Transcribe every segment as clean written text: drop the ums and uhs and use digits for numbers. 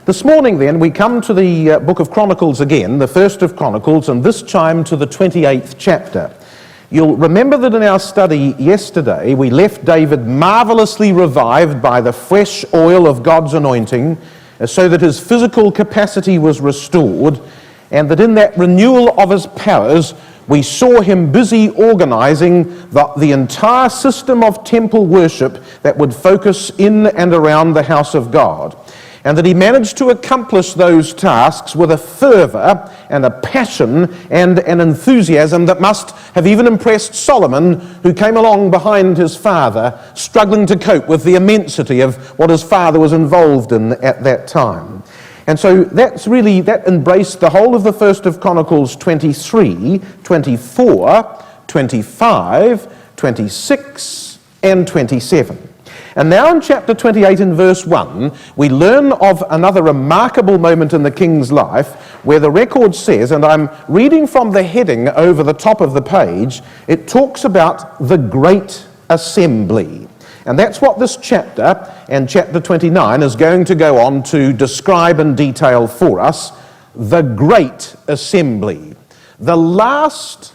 This morning then we come to the book of Chronicles again, the first of Chronicles, and this time to the 28th chapter. You'll remember that in our study yesterday we left David marvelously revived by the fresh oil of God's anointing, so that his physical capacity was restored, and that in that renewal of his powers we saw him busy organizing the entire system of temple worship that would focus in and around the house of God. And that he managed to accomplish those tasks with a fervor and a passion and an enthusiasm that must have even impressed Solomon, who came along behind his father, struggling to cope with the immensity of what his father was involved in at that time. And so that embraced the whole of the first of Chronicles 23, 24, 25, 26, and 27. And now in chapter 28 in verse 1, we learn of another remarkable moment in the king's life where the record says, and I'm reading from the heading over the top of the page, it talks about the great assembly. And that's what this chapter and chapter 29 is going to go on to describe in detail for us, the great assembly. The last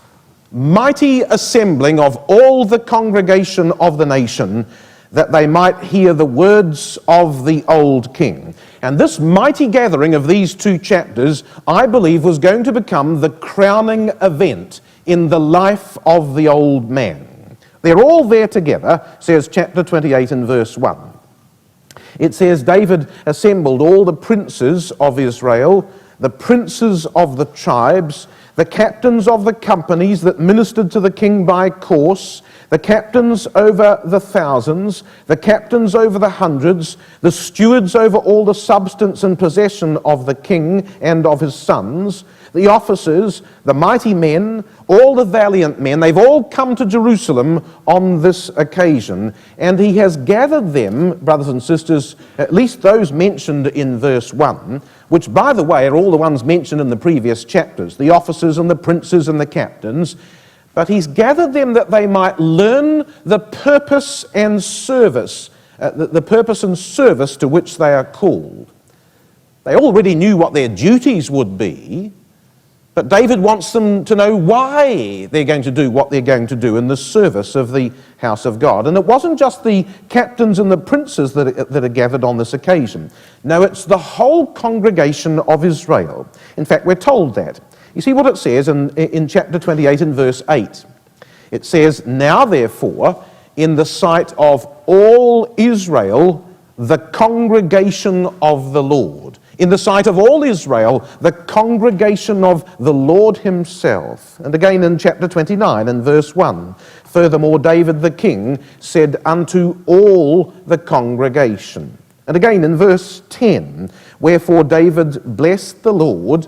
mighty assembling of all the congregation of the nation, that they might hear the words of the old king. And this mighty gathering of these two chapters, I believe, was going to become the crowning event in the life of the old man. They're all there together, says chapter 28 and verse 1. It says, David assembled all the princes of Israel, the princes of the tribes, the captains of the companies that ministered to the king by course, the captains over the thousands, the captains over the hundreds, the stewards over all the substance and possession of the king and of his sons, the officers, the mighty men, all the valiant men. They've all come to Jerusalem on this occasion, and he has gathered them, brothers and sisters, at least those mentioned in verse 1, which, by the way, are all the ones mentioned in the previous chapters, the officers and the princes and the captains. But he's gathered them that they might learn the purpose and service, the purpose and service to which they are called. They already knew what their duties would be, but David wants them to know why they're going to do what they're going to do in the service of the house of God. And it wasn't just the captains and the princes that are gathered on this occasion. No, it's the whole congregation of Israel. In fact, we're told that. You see what it says in chapter 28 and verse 8. It says, now therefore, in the sight of all Israel, the congregation of the Lord. In the sight of all Israel, the congregation of the Lord himself. And again in chapter 29 and verse 1. Furthermore, David the king said unto all the congregation. And again in verse 10. Wherefore David blessed the Lord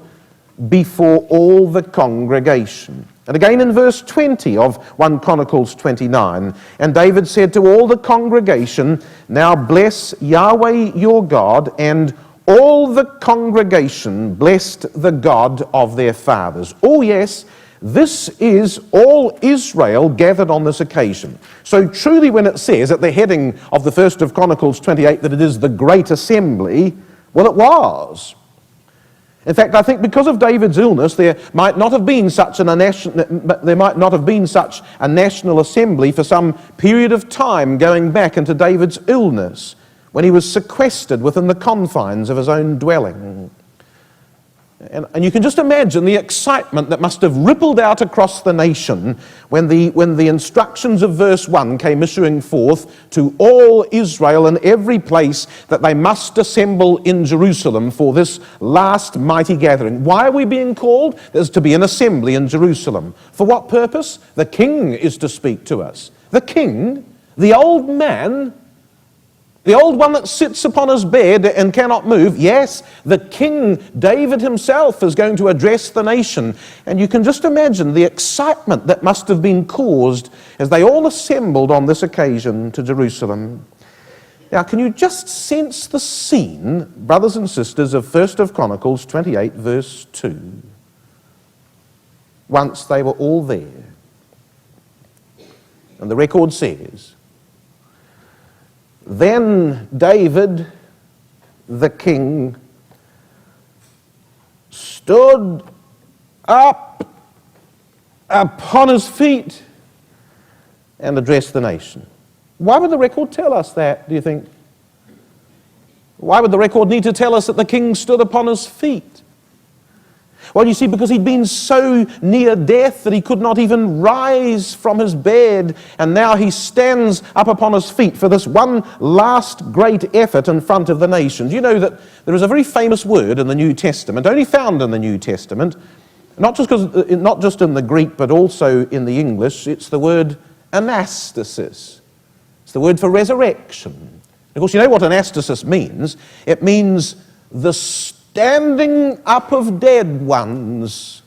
before all the congregation. And again in verse 20 of 1 Chronicles 29, and David said to all the congregation, now bless Yahweh your God, and all the congregation blessed the God of their fathers. Oh yes, this is all Israel gathered on this occasion. So truly when it says at the heading of the first of Chronicles 28 that it is the great assembly, well it was. In fact, I think because of David's illness, there might not have been such a national assembly for some period of time going back into David's illness, when he was sequestered within the confines of his own dwelling. And you can just imagine the excitement that must have rippled out across the nation when the instructions of verse 1 came issuing forth to all Israel in every place that they must assemble in Jerusalem for this last mighty gathering. Why are we being called? There's to be an assembly in Jerusalem. For what purpose? The king is to speak to us. The king, the old man, the old one that sits upon his bed and cannot move, yes, the king, David himself, is going to address the nation. And you can just imagine the excitement that must have been caused as they all assembled on this occasion to Jerusalem. Now, can you just sense the scene, brothers and sisters, of 1 of Chronicles 28, verse 2? Once they were all there. And the record says, then David the king stood up upon his feet and addressed the nation. Why would the record tell us that, do you think? Why would the record need to tell us that the king stood upon his feet? Well, you see, because he'd been so near death that he could not even rise from his bed, and now he stands up upon his feet for this one last great effort in front of the nations. You know that there is a very famous word in the New Testament, only found in the New Testament, not just in the Greek, but also in the English. It's the word anastasis. It's the word for resurrection. Of course, you know what anastasis means. It means the standing up of dead ones.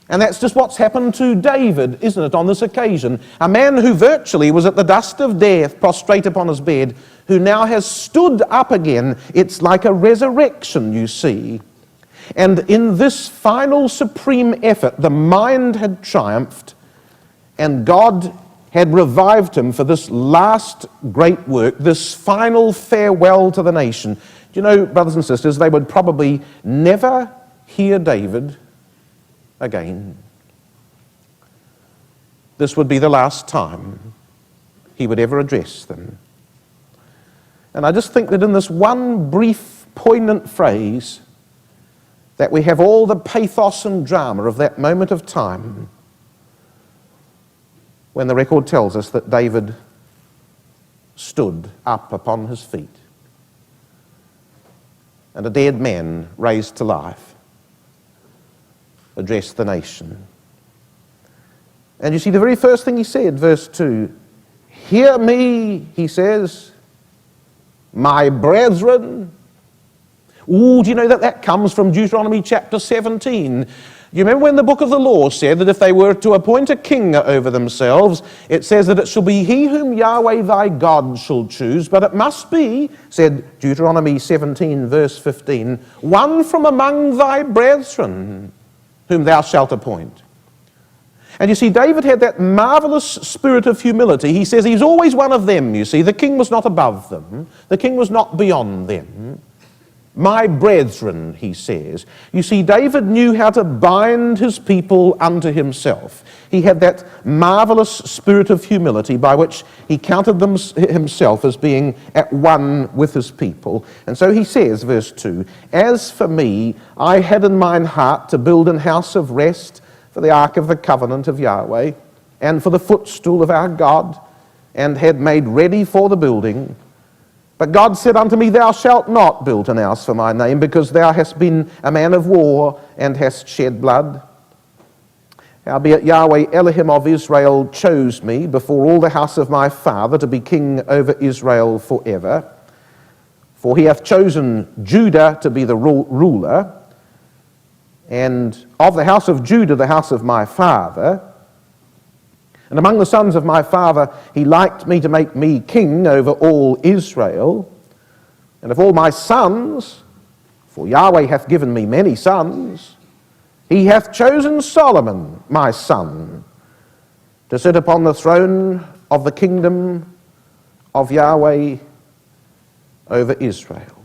And that's just what's happened to David, isn't it, on this occasion? A man who virtually was at the dust of death, prostrate upon his bed, who now has stood up again. It's like a resurrection, you see. And in this final supreme effort, the mind had triumphed, and God had revived him for this last great work, this final farewell to the nation. Do you know, brothers and sisters, they would probably never hear David again. This would be the last time he would ever address them. And I just think that in this one brief, poignant phrase, that we have all the pathos and drama of that moment of time when the record tells us that David stood up upon his feet and a dead man raised to life addressed the nation. And you see, the very first thing he said, verse 2, "Hear me," he says, "my brethren." Ooh, do you know that that comes from Deuteronomy chapter 17? You remember when the book of the law said that if they were to appoint a king over themselves, it says that it shall be he whom Yahweh thy God shall choose, but it must be, said Deuteronomy 17 verse 15, one from among thy brethren whom thou shalt appoint. And you see, David had that marvelous spirit of humility. He says he's always one of them, you see. The king was not above them. The king was not beyond them. My brethren, he says. You see, David knew how to bind his people unto himself. He had that marvelous spirit of humility by which he counted himself as being at one with his people. And so he says, verse 2, "As for me, I had in mine heart to build an house of rest for the ark of the covenant of Yahweh, and for the footstool of our God, and had made ready for the building. But God said unto me, Thou shalt not build an house for my name, because thou hast been a man of war, and hast shed blood. Howbeit Yahweh Elohim of Israel chose me before all the house of my father to be king over Israel forever. For he hath chosen Judah to be the ruler, and of the house of Judah the house of my father. And among the sons of my father, he liked me to make me king over all Israel. And of all my sons, for Yahweh hath given me many sons, he hath chosen Solomon, my son, to sit upon the throne of the kingdom of Yahweh over Israel."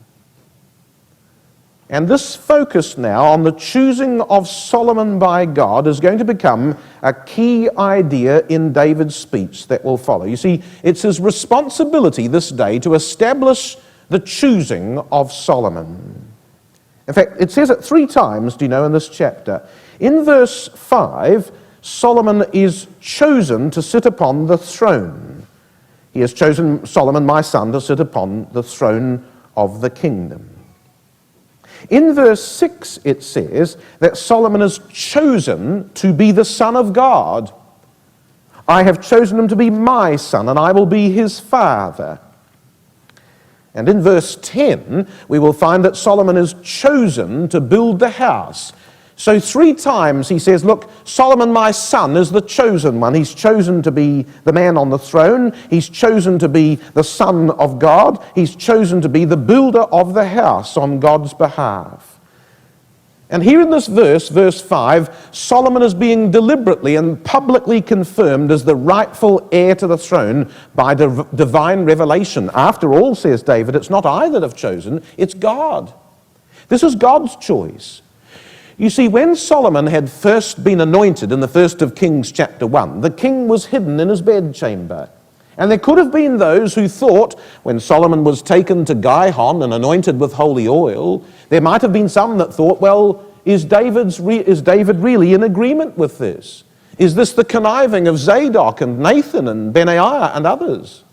And this focus now on the choosing of Solomon by God is going to become a key idea in David's speech that will follow. You see, it's his responsibility this day to establish the choosing of Solomon. In fact, it says it 3 times, do you know, in this chapter. In verse 5, Solomon is chosen to sit upon the throne. He has chosen Solomon, my son, to sit upon the throne of the kingdom. In verse 6, it says that Solomon is chosen to be the Son of God. "I have chosen him to be my son, and I will be his father." And in verse 10, we will find that Solomon is chosen to build the house. So 3 times he says, look, Solomon, my son, is the chosen one. He's chosen to be the man on the throne. He's chosen to be the Son of God. He's chosen to be the builder of the house on God's behalf. And here in this verse, verse 5, Solomon is being deliberately and publicly confirmed as the rightful heir to the throne by divine revelation. After all, says David, it's not I that have chosen, it's God. This is God's choice. You see, when Solomon had first been anointed in the 1st of Kings chapter 1, the king was hidden in his bedchamber. And there could have been those who thought, when Solomon was taken to Gihon and anointed with holy oil, there might have been some that thought, well, is David really in agreement with this? Is this the conniving of Zadok and Nathan and Benaiah and others?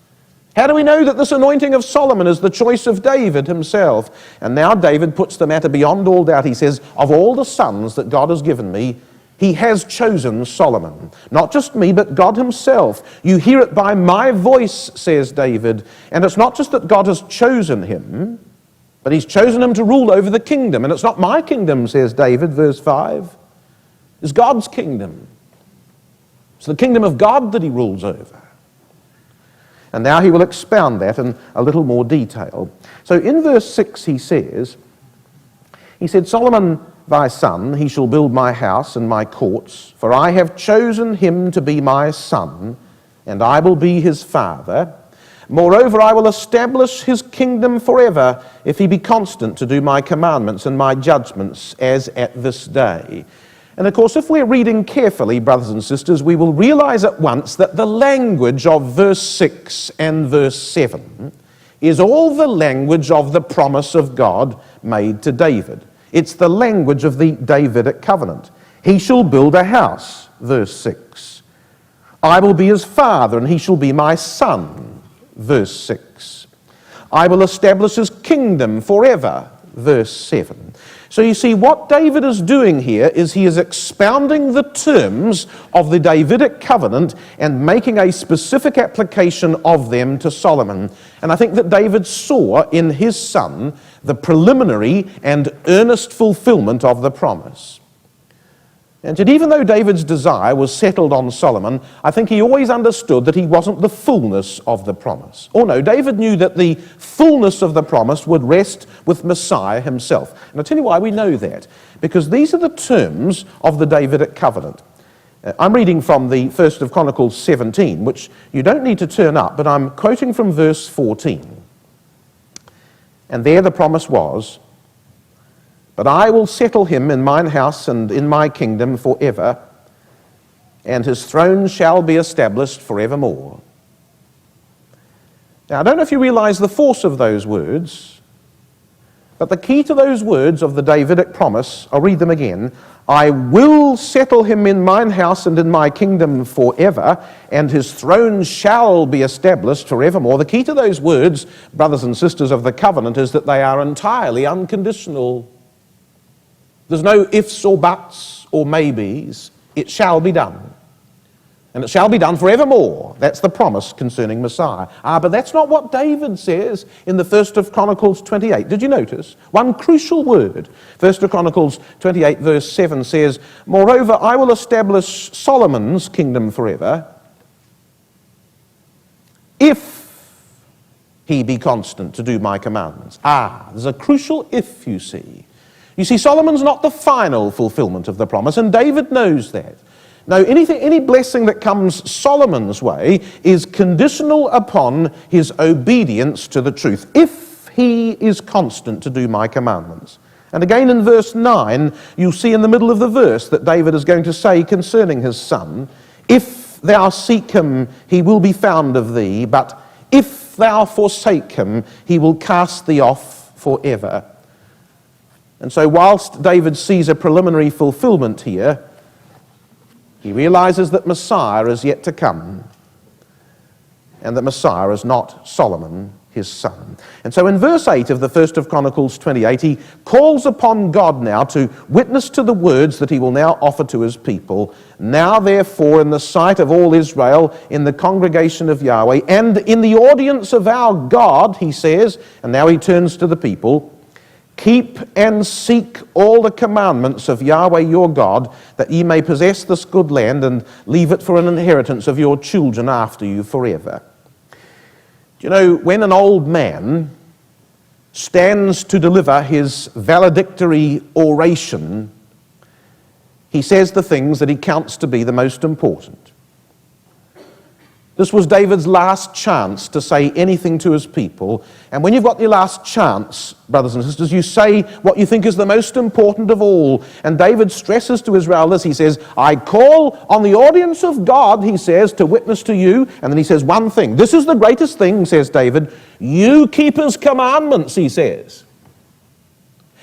How do we know that this anointing of Solomon is the choice of David himself? And now David puts the matter beyond all doubt. He says, of all the sons that God has given me, he has chosen Solomon. Not just me, but God himself. You hear it by my voice, says David. And it's not just that God has chosen him, but he's chosen him to rule over the kingdom. And it's not my kingdom, says David, verse 5. It's God's kingdom. It's the kingdom of God that he rules over. And now he will expound that in a little more detail. So in verse 6 he said, Solomon, thy son, he shall build my house and my courts, for I have chosen him to be my son, and I will be his father. Moreover, I will establish his kingdom forever, if he be constant to do my commandments and my judgments, as at this day. And of course, if we're reading carefully, brothers and sisters, we will realize at once that the language of verse 6 and verse 7 is all the language of the promise of God made to David. It's the language of the Davidic covenant. He shall build a house, verse 6. I will be his father, and he shall be my son, verse 6. I will establish his kingdom forever, verse 7. So you see, what David is doing here is he is expounding the terms of the Davidic covenant and making a specific application of them to Solomon. And I think that David saw in his son the preliminary and earnest fulfillment of the promise. And yet, even though David's desire was settled on Solomon, I think he always understood that he wasn't the fullness of the promise. Or no, David knew that the fullness of the promise would rest with Messiah himself. And I'll tell you why we know that. Because these are the terms of the Davidic covenant. I'm reading from the 1st of Chronicles 17, which you don't need to turn up, but I'm quoting from verse 14. And there the promise was, but I will settle him in mine house and in my kingdom forever, and his throne shall be established forevermore. Now, I don't know if you realize the force of those words, but the key to those words of the Davidic promise, I'll read them again. I will settle him in mine house and in my kingdom forever, and his throne shall be established forevermore. The key to those words, brothers and sisters of the covenant, is that they are entirely unconditional. There's no ifs or buts or maybes. It shall be done. And it shall be done forevermore. That's the promise concerning Messiah. But that's not what David says in the 1st of Chronicles 28. Did you notice? One crucial word. 1st of Chronicles 28 verse 7 says, moreover, I will establish Solomon's kingdom forever, if he be constant to do my commandments. There's a crucial if, you see. You see, Solomon's not the final fulfillment of the promise, and David knows that. Now, any blessing that comes Solomon's way is conditional upon his obedience to the truth, if he is constant to do my commandments. And again in verse 9, you'll see in the middle of the verse that David is going to say concerning his son, if thou seek him, he will be found of thee, but if thou forsake him, he will cast thee off forever. And so whilst David sees a preliminary fulfillment here, he realizes that Messiah is yet to come, and that Messiah is not Solomon, his son. And so in verse 8 of the 1st of Chronicles 28, he calls upon God now to witness to the words that he will now offer to his people. Now therefore, in the sight of all Israel, in the congregation of Yahweh, and in the audience of our God, he says, and now he turns to the people, keep and seek all the commandments of Yahweh your God, that ye may possess this good land and leave it for an inheritance of your children after you forever. Do you know, when an old man stands to deliver his valedictory oration, he says the things that he counts to be the most important. This was David's last chance to say anything to his people. And when you've got your last chance, brothers and sisters, you say what you think is the most important of all. And David stresses to Israel this. He says, I call on the audience of God, he says, to witness to you. And then he says one thing. This is the greatest thing, says David. You keep his commandments, he says.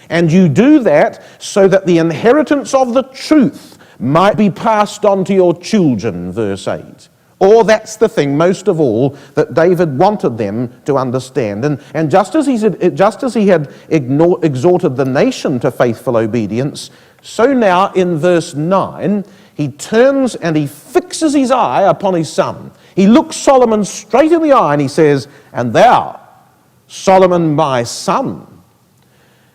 And you do that so that the inheritance of the truth might be passed on to your children, verse 8. Or that's the thing, most of all, that David wanted them to understand. And just as he had exhorted the nation to faithful obedience, so now in verse 9, he turns and he fixes his eye upon his son. He looks Solomon straight in the eye and he says, and thou, Solomon my son,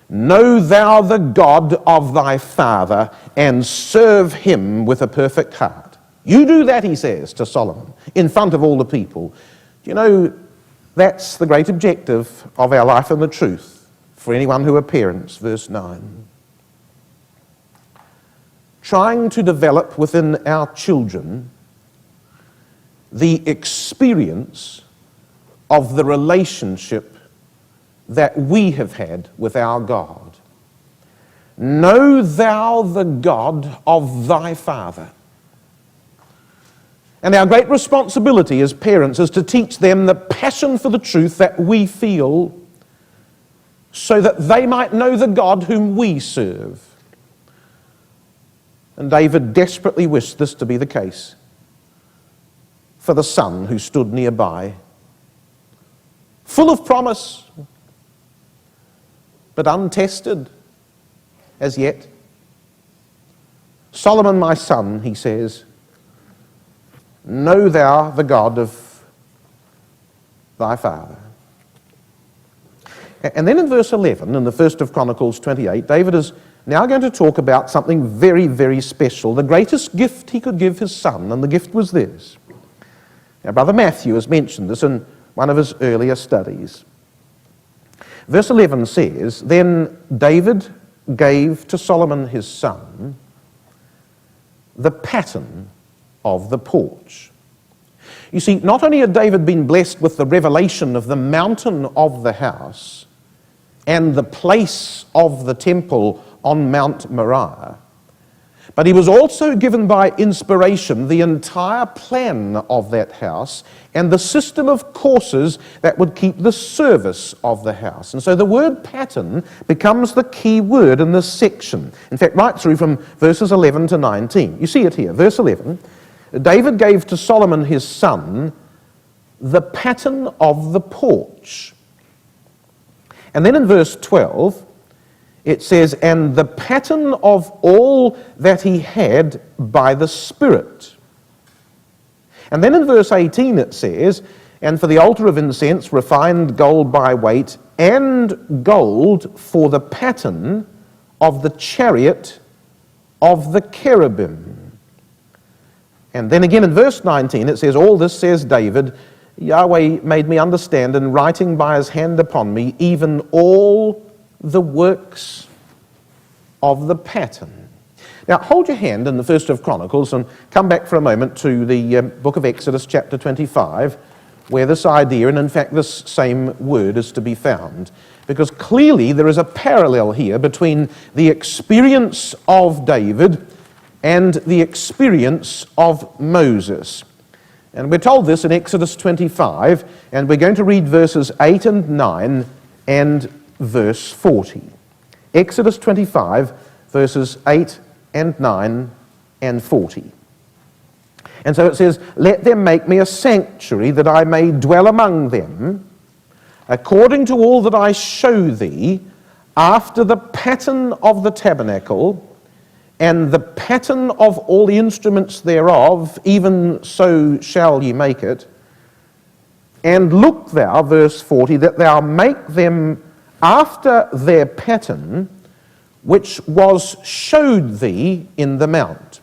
know thou the God of thy father, and serve him with a perfect heart. You do that, he says to Solomon, in front of all the people. You know, that's the great objective of our life in the truth for anyone who are parents, verse 9. Trying to develop within our children the experience of the relationship that we have had with our God. Know thou the God of thy father. And our great responsibility as parents is to teach them the passion for the truth that we feel so that they might know the God whom we serve. And David desperately wished this to be the case for the son who stood nearby, full of promise, but untested as yet. Solomon, my son, he says, know thou the God of thy father. And then in verse 11, in the first of Chronicles 28, David is now going to talk about something very, very special, the greatest gift he could give his son, and the gift was this. Now, Brother Matthew has mentioned this in one of his earlier studies. Verse 11 says, then David gave to Solomon his son the pattern of the porch. You see, not only had David been blessed with the revelation of the mountain of the house and the place of the temple on Mount Moriah, but he was also given by inspiration the entire plan of that house and the system of courses that would keep the service of the house. And so the word pattern becomes the key word in this section. In fact, right through from verses 11 to 19. You see it here, verse 11. David gave to Solomon his son the pattern of the porch. And then in verse 12, it says, and the pattern of all that he had by the Spirit. And then in verse 18 it says, and for the altar of incense, refined gold by weight, and gold for the pattern of the chariot of the cherubim. And then again in verse 19 it says, all this, says David, Yahweh made me understand in writing by his hand upon me, even all the works of the pattern. Now hold your hand in the first of Chronicles and come back for a moment to the book of Exodus chapter 25, where this idea, and in fact this same word, is to be found. Because clearly there is a parallel here between the experience of David and the experience of Moses. And we're told this in Exodus 25, and we're going to read verses 8 and 9 and verse 40. Exodus 25, verses 8 and 9 and 40. And so it says, let them make me a sanctuary that I may dwell among them, according to all that I show thee, after the pattern of the tabernacle, and the pattern of all the instruments thereof, even so shall ye make it. And look thou, verse 40, that thou make them after their pattern, which was showed thee in the mount.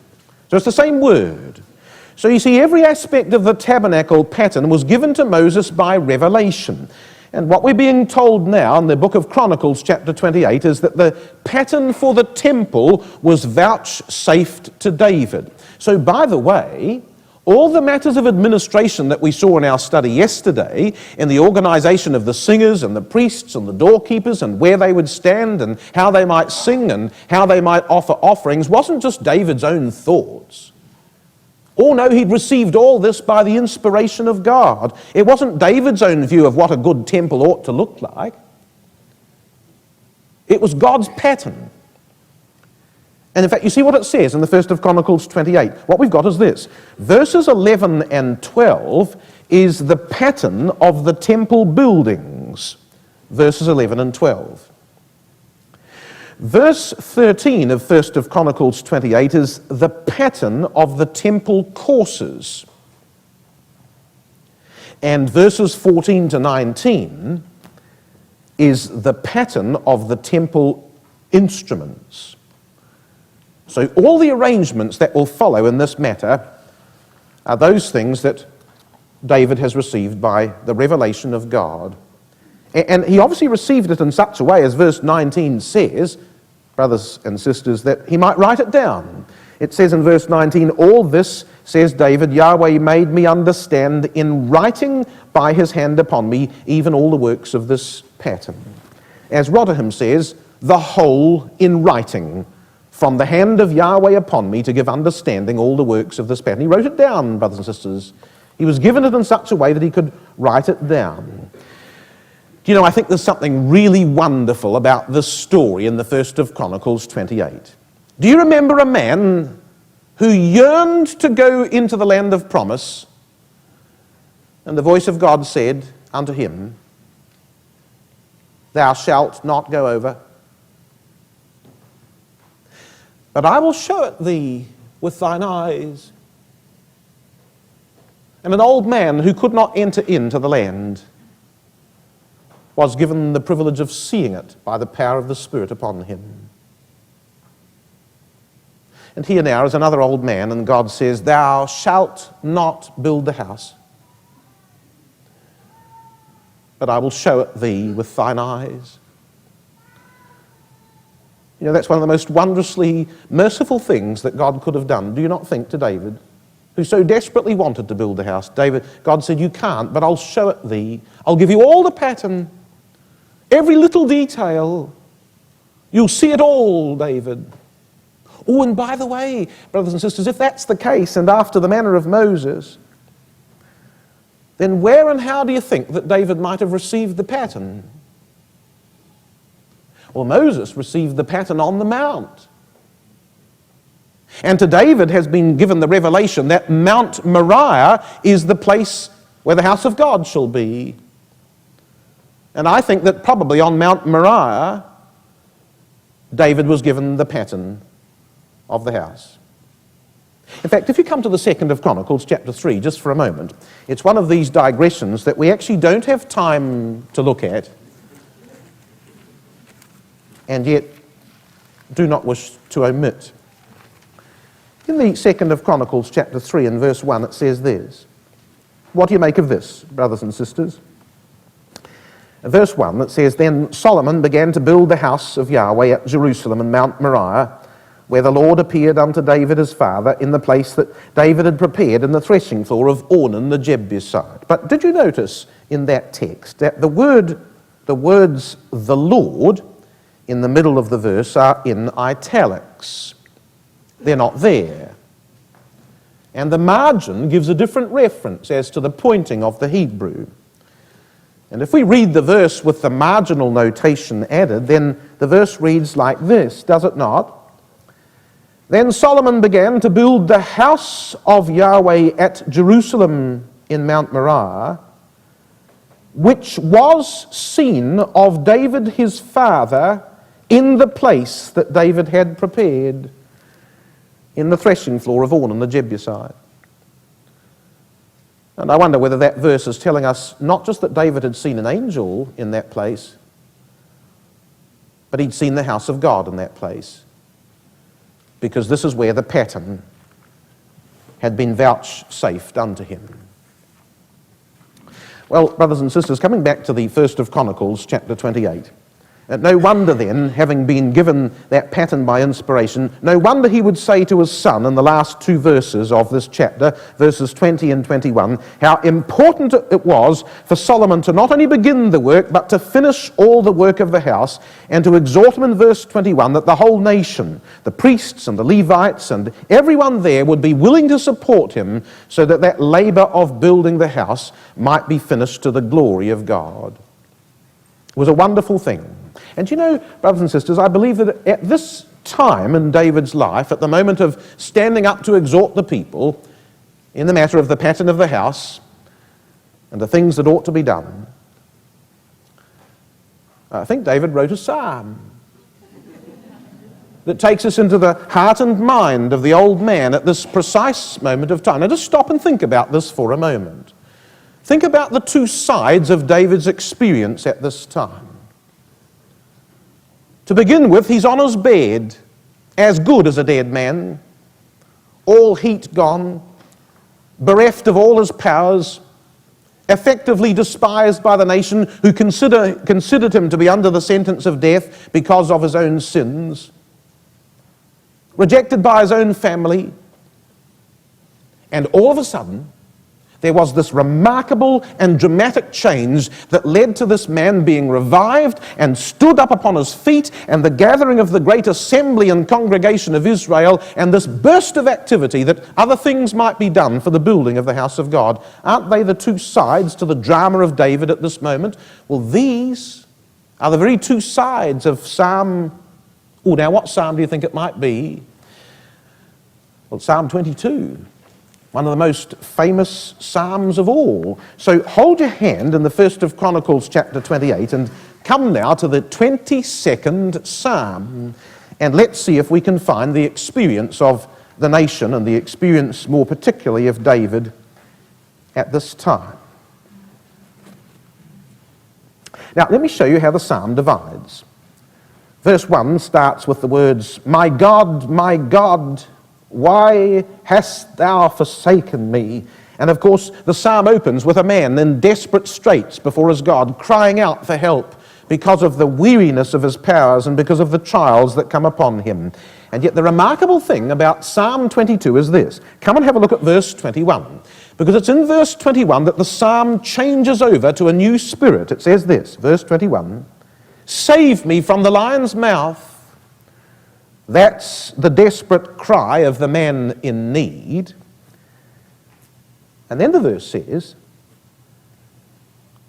So it's the same word. So you see, every aspect of the tabernacle pattern was given to Moses by revelation. And what we're being told now in the book of Chronicles chapter 28 is that the pattern for the temple was vouchsafed to David. So by the way, All the matters of administration that we saw in our study yesterday, in the organization of the singers and the priests and the doorkeepers and where they would stand and how they might sing and how they might offer offerings, wasn't just David's own thoughts. Oh no, he'd received all this by the inspiration of God. It wasn't David's own view of what a good temple ought to look like. It was God's pattern. And in fact, you see what it says in the 1st of Chronicles 28. What we've got is this. Verses 11 and 12 is the pattern of the temple buildings. Verses 11 and 12. Verse 13 of 1st of Chronicles 28 is the pattern of the temple courses. And verses 14 to 19 is the pattern of the temple instruments. So all the arrangements that will follow in this matter are those things that David has received by the revelation of God. And he obviously received it in such a way, as verse 19 says, brothers and sisters, that he might write it down. It says in verse 19, all this, says David, Yahweh made me understand in writing by his hand upon me, even all the works of this pattern. As Rotherham says, the whole in writing, from the hand of Yahweh upon me to give understanding all the works of this pattern. He wrote it down, brothers and sisters. He was given it in such a way that he could write it down. Do you know, I think there's something really wonderful about this story in the 1st of Chronicles 28. Do you remember a man who yearned to go into the land of promise, and the voice of God said unto him, thou shalt not go over, but I will show it thee with thine eyes. And an old man who could not enter into the land was given the privilege of seeing it by the power of the Spirit upon him. And here now is another old man, and God says, thou shalt not build the house, but I will show it thee with thine eyes. You know, that's one of the most wondrously merciful things that God could have done, do you not think, to David, who so desperately wanted to build the house. God said, you can't, but I'll show it thee. I'll give you all the pattern, every little detail. You'll see it all, David. Oh, and by the way, brothers and sisters, if that's the case, and after the manner of Moses, then where and how do you think that David might have received the pattern? Well, Moses received the pattern on the mount. And to David has been given the revelation that Mount Moriah is the place where the house of God shall be. And I think that probably on Mount Moriah, David was given the pattern of the house. In fact, if you come to the 2nd of Chronicles, chapter 3, just for a moment, it's one of these digressions that we actually don't have time to look at, and yet do not wish to omit. In the 2nd of Chronicles, chapter 3, and verse 1, it says this. What do you make of this, brothers and sisters? Verse 1, it says, then Solomon began to build the house of Yahweh at Jerusalem and Mount Moriah, where the Lord appeared unto David his father, in the place that David had prepared in the threshing floor of Ornan the Jebusite. But did you notice in that text that the words, the Lord, in the middle of the verse are in italics? They're not there. And the margin gives a different reference as to the pointing of the Hebrew. And if we read the verse with the marginal notation added, then the verse reads like this, does it not? Then Solomon began to build the house of Yahweh at Jerusalem in Mount Moriah, which was seen of David his father in the place that David had prepared, in the threshing floor of Ornan the Jebusite. And I wonder whether that verse is telling us not just that David had seen an angel in that place, but he'd seen the house of God in that place, because this is where the pattern had been vouchsafed unto him. Well, brothers and sisters, coming back to the 1st of Chronicles, chapter 28, No wonder then, having been given that pattern by inspiration, no wonder he would say to his son in the last two verses of this chapter, verses 20 and 21, how important it was for Solomon to not only begin the work, but to finish all the work of the house, and to exhort him in verse 21 that the whole nation, the priests and the Levites and everyone there would be willing to support him so that that labor of building the house might be finished to the glory of God. It was a wonderful thing. And you know, brothers and sisters, I believe that at this time in David's life, at the moment of standing up to exhort the people in the matter of the pattern of the house and the things that ought to be done, I think David wrote a psalm that takes us into the heart and mind of the old man at this precise moment of time. Now just stop and think about this for a moment. Think about the two sides of David's experience at this time. To begin with, he's on his bed, as good as a dead man, all heat gone, bereft of all his powers, effectively despised by the nation who considered him to be under the sentence of death because of his own sins, rejected by his own family, and all of a sudden, there was this remarkable and dramatic change that led to this man being revived and stood up upon his feet, and the gathering of the great assembly and congregation of Israel, and this burst of activity that other things might be done for the building of the house of God. Aren't they the two sides to the drama of David at this moment? Well, these are the very two sides of Psalm... Oh, now what psalm do you think it might be? Well, Psalm 22. One of the most famous psalms of all. So hold your hand in the first of Chronicles chapter 28 and come now to the 22nd psalm, and let's see if we can find the experience of the nation and the experience more particularly of David at this time. Now let me show you how the psalm divides. Verse 1 starts with the words, my God, why hast thou forsaken me? And of course, the psalm opens with a man in desperate straits before his God, crying out for help because of the weariness of his powers and because of the trials that come upon him. And yet the remarkable thing about Psalm 22 is this. Come and have a look at verse 21. Because it's in verse 21 that the psalm changes over to a new spirit. It says this, verse 21, save me from the lion's mouth. That's the desperate cry of the man in need. And then the verse says,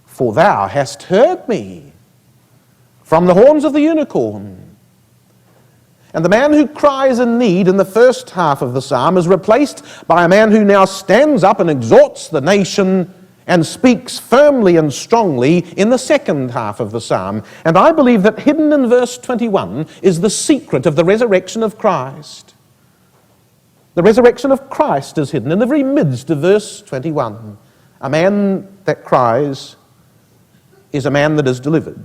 for thou hast heard me from the horns of the unicorn. And the man who cries in need in the first half of the psalm is replaced by a man who now stands up and exhorts the nation and speaks firmly and strongly in the second half of the psalm. And I believe that hidden in verse 21 is the secret of the resurrection of Christ. The resurrection of Christ is hidden in the very midst of verse 21. A man that cries is a man that is delivered.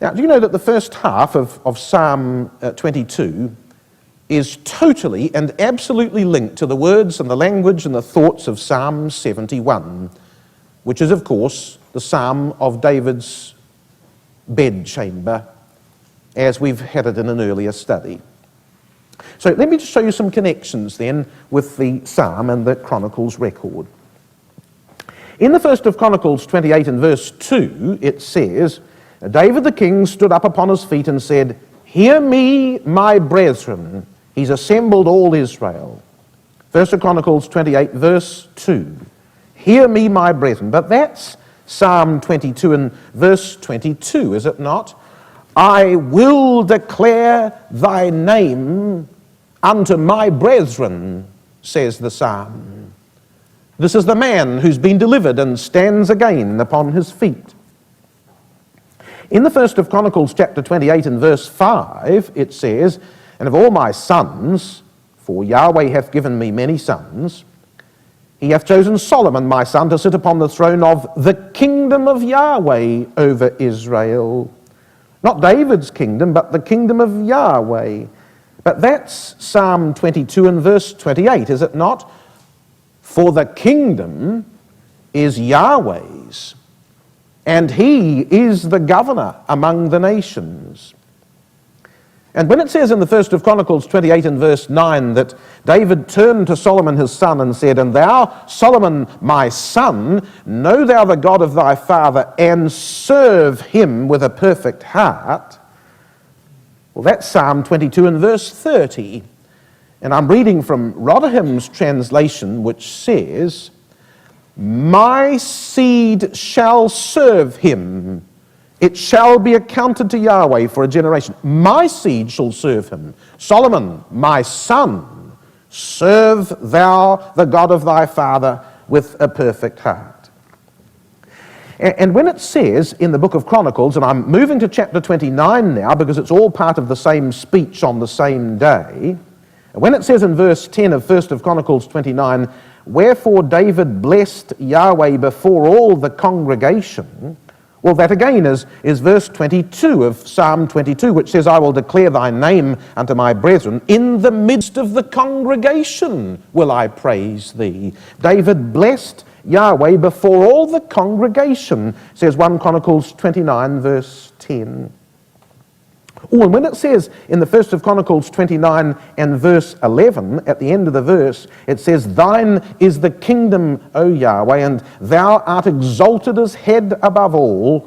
Now, do you know that the first half of Psalm 22 is totally and absolutely linked to the words and the language and the thoughts of Psalm 71, which is, of course, the psalm of David's bedchamber, as we've had it in an earlier study. So let me just show you some connections then with the psalm and the Chronicles record. In the first of Chronicles 28 and verse 2, it says, David the king stood up upon his feet and said, hear me, my brethren. He's assembled all Israel. First of Chronicles 28, verse 2. Hear me, my brethren. But that's Psalm 22 and verse 22, is it not? I will declare thy name unto my brethren, says the psalm. This is the man who's been delivered and stands again upon his feet. In the first of Chronicles chapter 28 and verse 5, it says, and of all my sons, for Yahweh hath given me many sons, he hath chosen Solomon my son to sit upon the throne of the kingdom of Yahweh over Israel. Not David's kingdom, but the kingdom of Yahweh. But that's Psalm 22 and verse 28, is it not? For the kingdom is Yahweh's, and he is the governor among the nations. And when it says in the first of Chronicles 28 and verse 9 that David turned to Solomon his son and said, "And thou, Solomon, my son, know thou the God of thy father, and serve him with a perfect heart," well, that's Psalm 22 and verse 30. And I'm reading from Rotherham's translation, which says, "My seed shall serve him. It shall be accounted to Yahweh for a generation. My seed shall serve him. Solomon, my son, serve thou the God of thy father with a perfect heart." And when it says in the book of Chronicles, and I'm moving to chapter 29 now because it's all part of the same speech on the same day, when it says in verse 10 of 1st of Chronicles 29, "Wherefore David blessed Yahweh before all the congregation," well, that again is verse 22 of Psalm 22, which says, "I will declare thy name unto my brethren. In the midst of the congregation will I praise thee." David blessed Yahweh before all the congregation, says 1 Chronicles 29, verse 10. Oh, and when it says in the first of Chronicles 29 and verse 11, at the end of the verse, it says, "Thine is the kingdom, O Yahweh, and thou art exalted as head above all."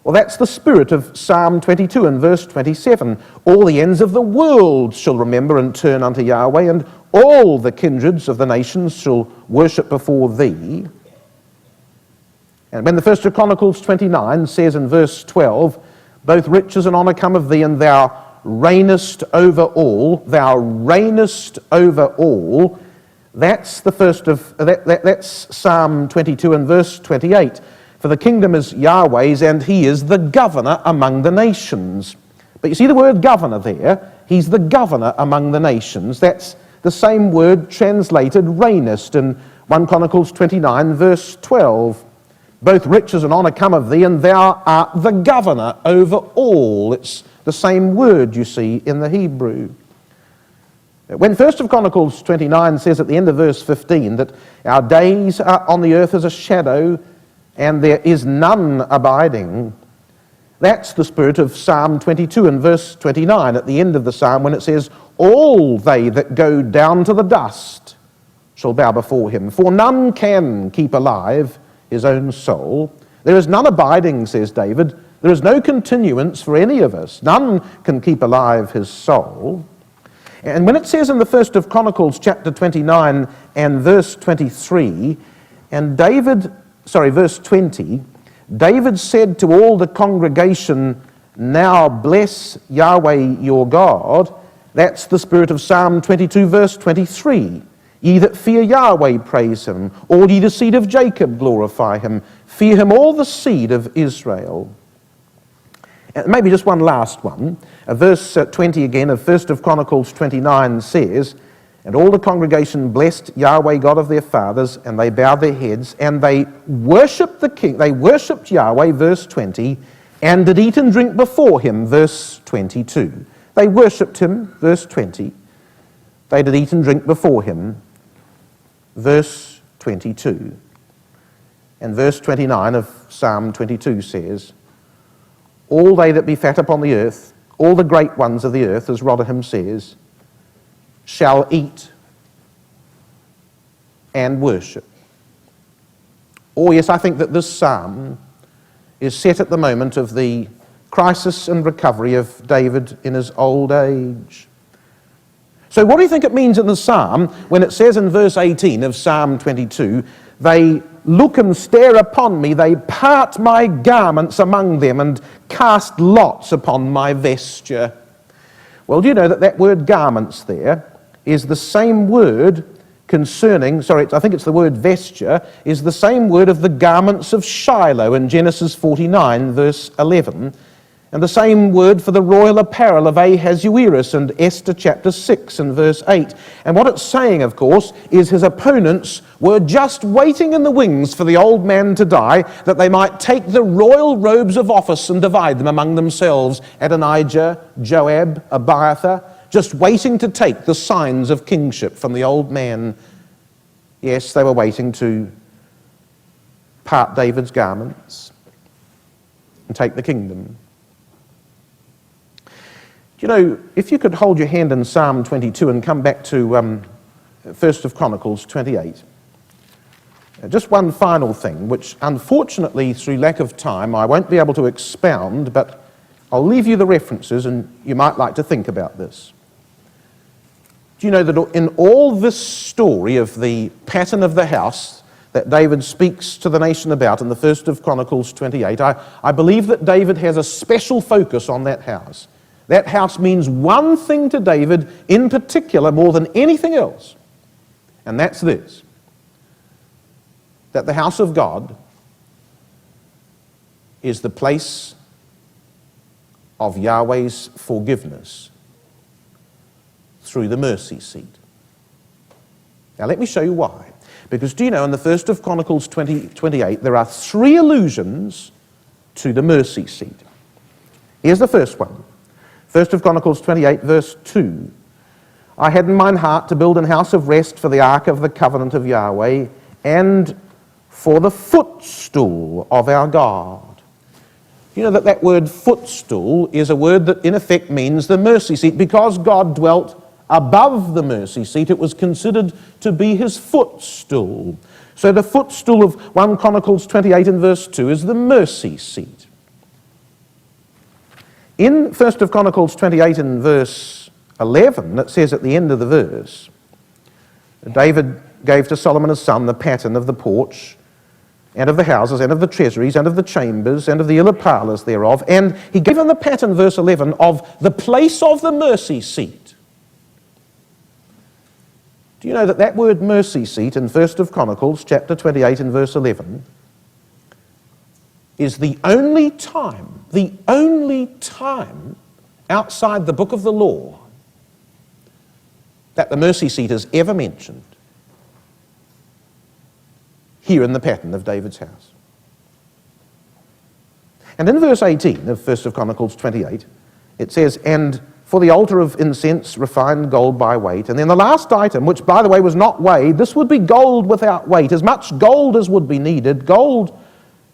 Well, that's the spirit of Psalm 22 and verse 27. "All the ends of the world shall remember and turn unto Yahweh, and all the kindreds of the nations shall worship before thee." And when the first of Chronicles 29 says in verse 12, "Both riches and honour come of thee, and thou reignest over all," thou reignest over all, that's the first of, that's Psalm 22 and verse 28. "For the kingdom is Yahweh's, and he is the governor among the nations." But you see the word governor there? He's the governor among the nations. That's the same word translated reignest in 1 Chronicles 29 verse 12. "Both riches and honour come of thee, and thou art the governor over all." It's the same word you see in the Hebrew. When 1st of Chronicles 29 says at the end of verse 15 that our days are on the earth as a shadow, and there is none abiding, that's the spirit of Psalm 22 and verse 29 at the end of the psalm when it says, "All they that go down to the dust shall bow before him, for none can keep alive his own soul." There is none abiding, says David. There is no continuance for any of us. None can keep alive his soul. And when it says in the first of Chronicles chapter 29 and verse 23, verse 20, David said to all the congregation, "Now bless Yahweh your God." That's the spirit of Psalm 22 verse 23. "Ye that fear Yahweh, praise him. All ye the seed of Jacob, glorify him. Fear him, all the seed of Israel." And maybe just one last one. Verse 20 again of 1st of Chronicles 29 says, "And all the congregation blessed Yahweh, God of their fathers, and they bowed their heads, and they worshipped the king." They worshipped Yahweh, verse 20, "and did eat and drink before him," verse 22. They worshipped him, verse 20. They did eat and drink before him, verse 22. And verse 29 of Psalm 22 says, "All they that be fat upon the earth, all the great ones of the earth," as Rotherham says, "shall eat and worship." Oh yes, I think that this psalm is set at the moment of the crisis and recovery of David in his old age. So what do you think it means in the psalm when it says in verse 18 of Psalm 22, "They look and stare upon me, they part my garments among them and cast lots upon my vesture"? Well, do you know that that word garments there is the same word concerning, I think it's the word vesture, is the same word of the garments of Shiloh in Genesis 49 verse 11. And the same word for the royal apparel of Ahasuerus in Esther chapter 6 and verse 8. And what it's saying, of course, is his opponents were just waiting in the wings for the old man to die, that they might take the royal robes of office and divide them among themselves. Adonijah, Joab, Abiathar, just waiting to take the signs of kingship from the old man. Yes, they were waiting to part David's garments. and take the kingdom. Do you know, if you could hold your hand in Psalm 22 and come back to 1st of Chronicles 28. Just one final thing, which unfortunately, through lack of time, I won't be able to expound, but I'll leave you the references and you might like to think about this. Do you know that in all this story of the pattern of the house that David speaks to the nation about in the 1st of Chronicles 28, I believe that David has a special focus on that house. That house means one thing to David in particular more than anything else, and that's this: that the house of God is the place of Yahweh's forgiveness through the mercy seat. Now let me show you why. Because do you know, in the 1st of Chronicles 28, there are 3 allusions to the mercy seat. Here's the first one. 1st of Chronicles 28, verse 2. I had in mine heart to build an house of rest for the ark of the covenant of Yahweh, and for the footstool of our God. You know that word footstool is a word that in effect means the mercy seat. Because God dwelt above the mercy seat, it was considered to be his footstool. So the footstool of 1 Chronicles 28 and verse 2 is the mercy seat. In 1st of Chronicles 28 and verse 11, it says at the end of the verse, David gave to Solomon his son the pattern of the porch, and of the houses, and of the treasuries, and of the chambers, and of the inner parlours thereof. And he gave him the pattern, verse 11, of the place of the mercy seat. Do you know that word mercy seat in 1st of Chronicles, chapter 28 and verse 11, is the only time outside the book of the law that the mercy seat is ever mentioned here in the pattern of David's house. And in verse 18 of 1st of Chronicles 28, it says, and for the altar of incense, refined gold by weight. And then the last item, which by the way was not weighed, this would be gold without weight, as much gold as would be needed, gold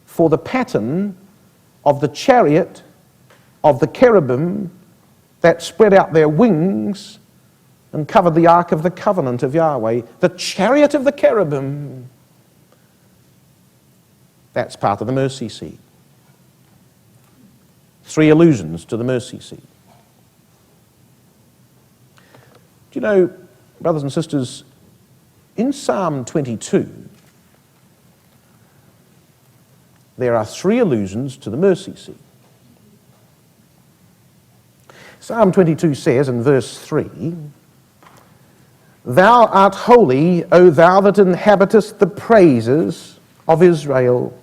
for the pattern of the chariot of the cherubim that spread out their wings and covered the ark of the covenant of Yahweh. The chariot of the cherubim. That's part of the mercy seat. 3 allusions to the mercy seat. Do you know, brothers and sisters, in Psalm 22, there are 3 allusions to the mercy seat. Psalm 22 says in verse 3, Thou art holy, O thou that inhabitest the praises of Israel.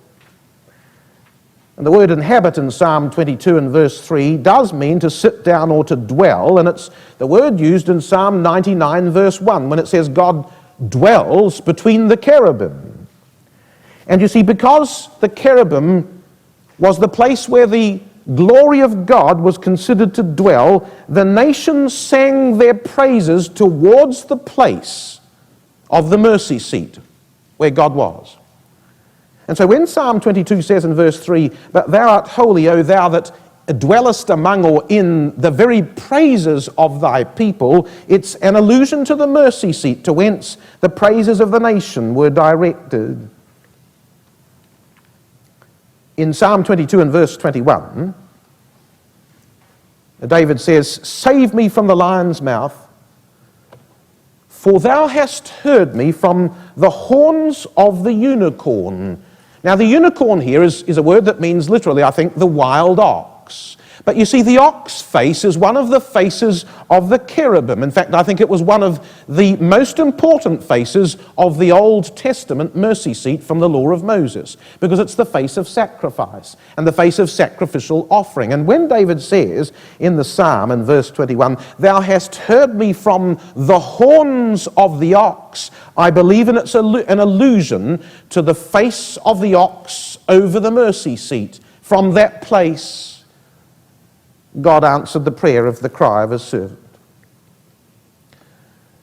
And the word inhabit in Psalm 22 and verse 3 does mean to sit down or to dwell, and it's the word used in Psalm 99 verse 1 when it says God dwells between the cherubim. And you see, because the cherubim was the place where the glory of God was considered to dwell, the nations sang their praises towards the place of the mercy seat where God was. And so when Psalm 22 says in verse 3, But thou art holy, O thou that dwellest among or in the very praises of thy people, it's an allusion to the mercy seat, to whence the praises of the nation were directed. In Psalm 22 and verse 21, David says, Save me from the lion's mouth, for thou hast heard me from the horns of the unicorn. Now the unicorn here is a word that means literally, I think, the wild ox. But you see, the ox face is one of the faces of the cherubim. In fact, I think it was one of the most important faces of the Old Testament mercy seat from the law of Moses, because it's the face of sacrifice and the face of sacrificial offering. And when David says in the psalm in verse 21, Thou hast heard me from the horns of the ox, I believe it's an allusion to the face of the ox over the mercy seat. From that place, God answered the prayer of the cry of his servant.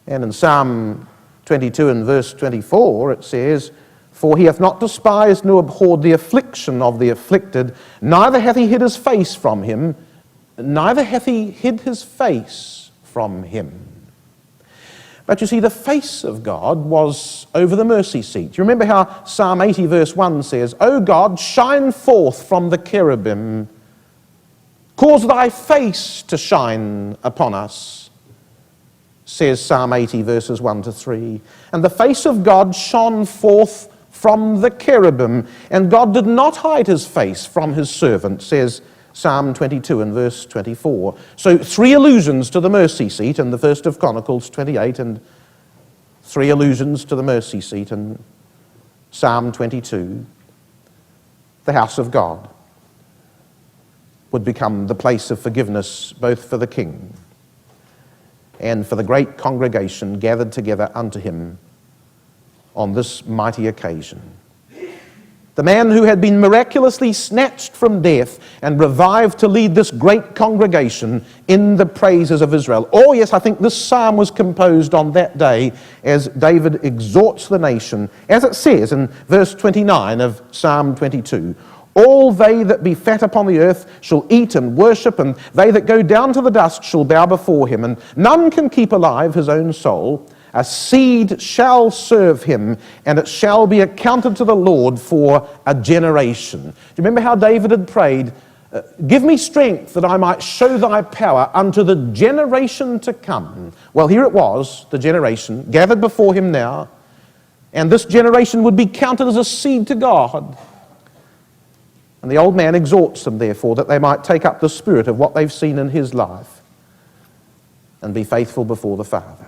And in Psalm 22 and verse 24 it says, For he hath not despised nor abhorred the affliction of the afflicted, neither hath he hid his face from him, neither hath he hid his face from him. But you see, the face of God was over the mercy seat. You remember how Psalm 80 verse 1 says, O God, shine forth from the cherubim, cause thy face to shine upon us, says Psalm 80 verses 1 to 3. And the face of God shone forth from the cherubim, and God did not hide his face from his servant, says Psalm 22 and verse 24. So 3 allusions to the mercy seat in the first of Chronicles 28, and 3 allusions to the mercy seat in Psalm 22. The house of God would become the place of forgiveness both for the king and for the great congregation gathered together unto him on this mighty occasion. The man who had been miraculously snatched from death and revived to lead this great congregation in the praises of Israel. Oh yes, I think this psalm was composed on that day as David exhorts the nation, as it says in verse 29 of Psalm 22. All they that be fat upon the earth shall eat and worship, and they that go down to the dust shall bow before him, and none can keep alive his own soul. A seed shall serve him, and it shall be accounted to the Lord for a generation. Do you remember how David had prayed, give me strength that I might show thy power unto the generation to come? Well, here it was, the generation, gathered before him now, and this generation would be counted as a seed to God. And the old man exhorts them, therefore, that they might take up the spirit of what they've seen in his life and be faithful before the Father.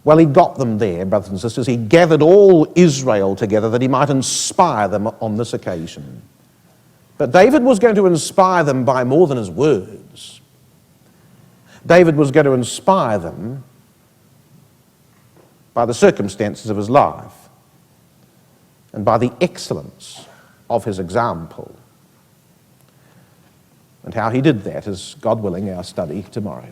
Well, he got them there, brothers and sisters. He gathered all Israel together that he might inspire them on this occasion. But David was going to inspire them by more than his words. David was going to inspire them by the circumstances of his life and by the excellence of his example. And how he did that is, God willing, our study tomorrow.